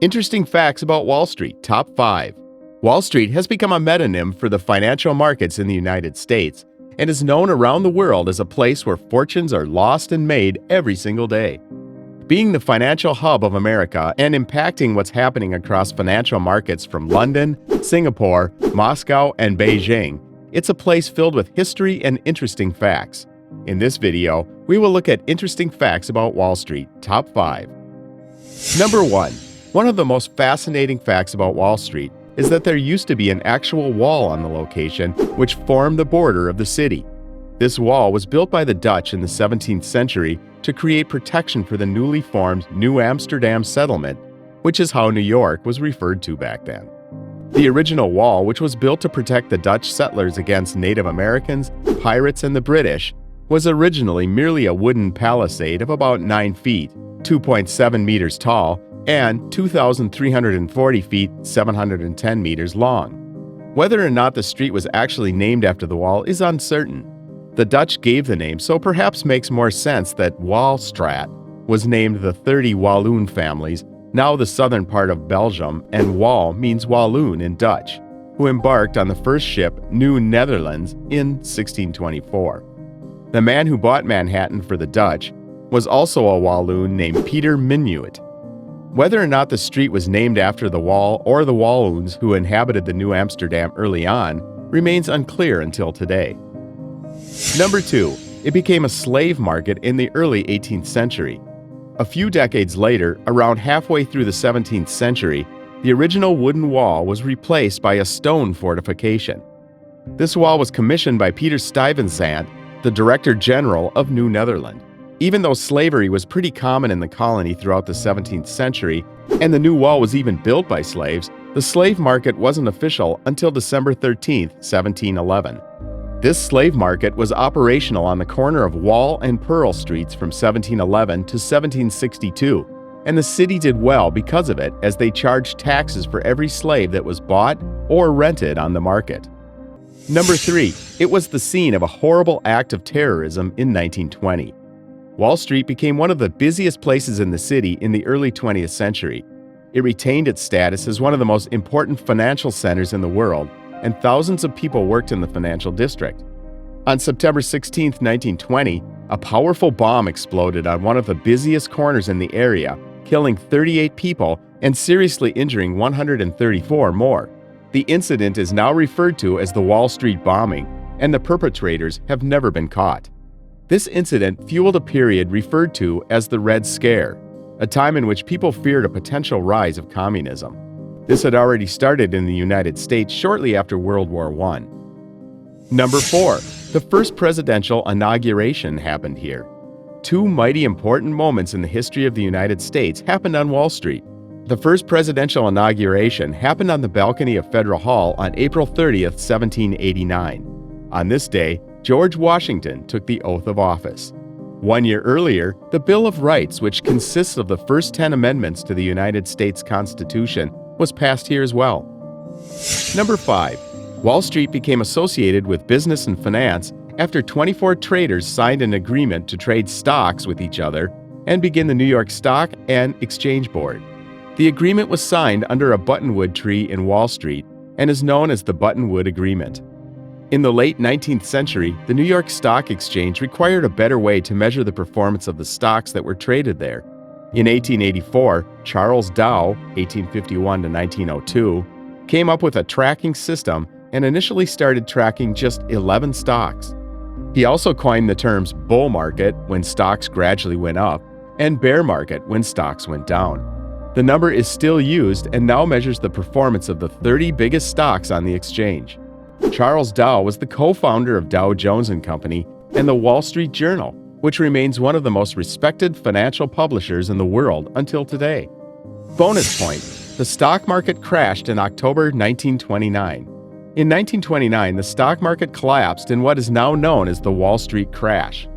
Interesting facts about Wall Street, Top 5. Wall Street has become a metonym for the financial markets in the United States and is known around the world as a place where fortunes are lost and made every single day. Being the financial hub of America and impacting what's happening across financial markets from London, Singapore, Moscow, and Beijing, it's a place filled with history and interesting facts. In this video, we will look at interesting facts about Wall Street, Top 5. Number 1. One of the most fascinating facts about Wall Street is that there used to be an actual wall on the location which formed the border of the city. This wall was built by the Dutch in the 17th century to create protection for the newly formed New Amsterdam settlement, which is how New York was referred to back then. The original wall, which was built to protect the Dutch settlers against Native Americans, pirates, and the British, was originally merely a wooden palisade of about 9 feet, 2.7 meters tall, and 2,340 feet, 710 meters long. Whether or not the street was actually named after the wall is uncertain. The Dutch gave the name, so perhaps makes more sense that Waalstraat was named the 30 Walloon families, now the southern part of Belgium, and Wal means Walloon in Dutch, who embarked on the first ship, New Netherlands, in 1624. The man who bought Manhattan for the Dutch was also a Walloon named Peter Minuit. Whether or not the street was named after the wall or the Walloons who inhabited the New Amsterdam early on remains unclear until today. Number 2. It became a slave market in the early 18th century. A few decades later, around halfway through the 17th century, the original wooden wall was replaced by a stone fortification. This wall was commissioned by Peter Stuyvesant, the Director General of New Netherland. Even though slavery was pretty common in the colony throughout the 17th century, and the new wall was even built by slaves, the slave market wasn't official until December 13, 1711. This slave market was operational on the corner of Wall and Pearl Streets from 1711 to 1762, and the city did well because of it, as they charged taxes for every slave that was bought or rented on the market. Number 3. It was the scene of a horrible act of terrorism in 1920. Wall Street became one of the busiest places in the city in the early 20th century. It retained its status as one of the most important financial centers in the world, and thousands of people worked in the financial district. On September 16, 1920, a powerful bomb exploded on one of the busiest corners in the area, killing 38 people and seriously injuring 134 more. The incident is now referred to as the Wall Street bombing, and the perpetrators have never been caught. This incident fueled a period referred to as the Red Scare, a time in which people feared a potential rise of communism. This had already started in the United States shortly after World War I. Number 4. The first presidential inauguration happened here. Two mighty important moments in the history of the United States happened on Wall Street. The first presidential inauguration happened on the balcony of Federal Hall on April 30, 1789. On this day, George Washington took the oath of office. 1 year earlier, the Bill of Rights, which consists of the first 10 amendments to the United States Constitution, was passed here as well. Number 5. Wall Street became associated with business and finance after 24 traders signed an agreement to trade stocks with each other and begin the New York Stock and Exchange Board. The agreement was signed under a buttonwood tree in Wall Street and is known as the Buttonwood Agreement. In the late 19th century, the New York Stock Exchange required a better way to measure the performance of the stocks that were traded there. In 1884, Charles Dow, 1851 to 1902, came up with a tracking system and initially started tracking just 11 stocks. He also coined the terms bull market, when stocks gradually went up, and bear market, when stocks went down. The number is still used and now measures the performance of the 30 biggest stocks on the exchange. Charles Dow was the co-founder of Dow Jones & Company and the Wall Street Journal, which remains one of the most respected financial publishers in the world until today. Bonus point: the stock market crashed in October 1929. In 1929, the stock market collapsed in what is now known as the Wall Street crash.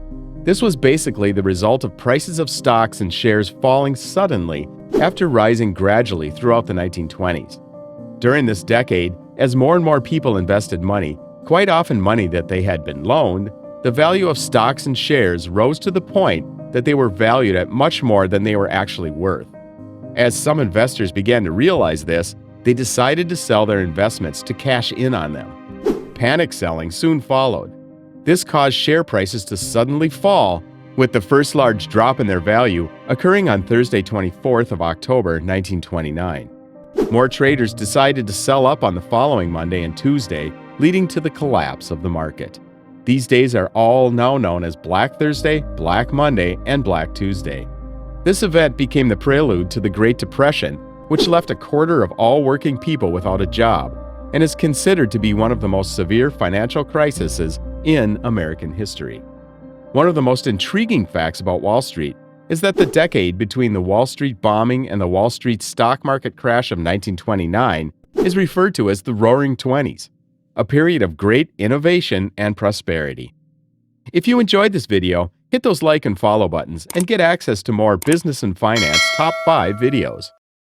This was basically the result of prices of stocks and shares falling suddenly after rising gradually throughout the 1920s. During this decade, as more and more people invested money, quite often money that they had been loaned, the value of stocks and shares rose to the point that they were valued at much more than they were actually worth. As some investors began to realize this, they decided to sell their investments to cash in on them. Panic selling soon followed. This caused share prices to suddenly fall, with the first large drop in their value occurring on Thursday, 24th of October, 1929. More traders decided to sell up on the following Monday and Tuesday, leading to the collapse of the market. These days are all now known as Black Thursday, Black Monday, and Black Tuesday. This event became the prelude to the Great Depression, which left a quarter of all working people without a job, and is considered to be one of the most severe financial crises in American history. One of the most intriguing facts about Wall Street is that the decade between the Wall Street bombing and the Wall Street stock market crash of 1929 is referred to as the Roaring Twenties, a period of great innovation and prosperity. If you enjoyed this video, hit those like and follow buttons and get access to more business and finance top 5 videos.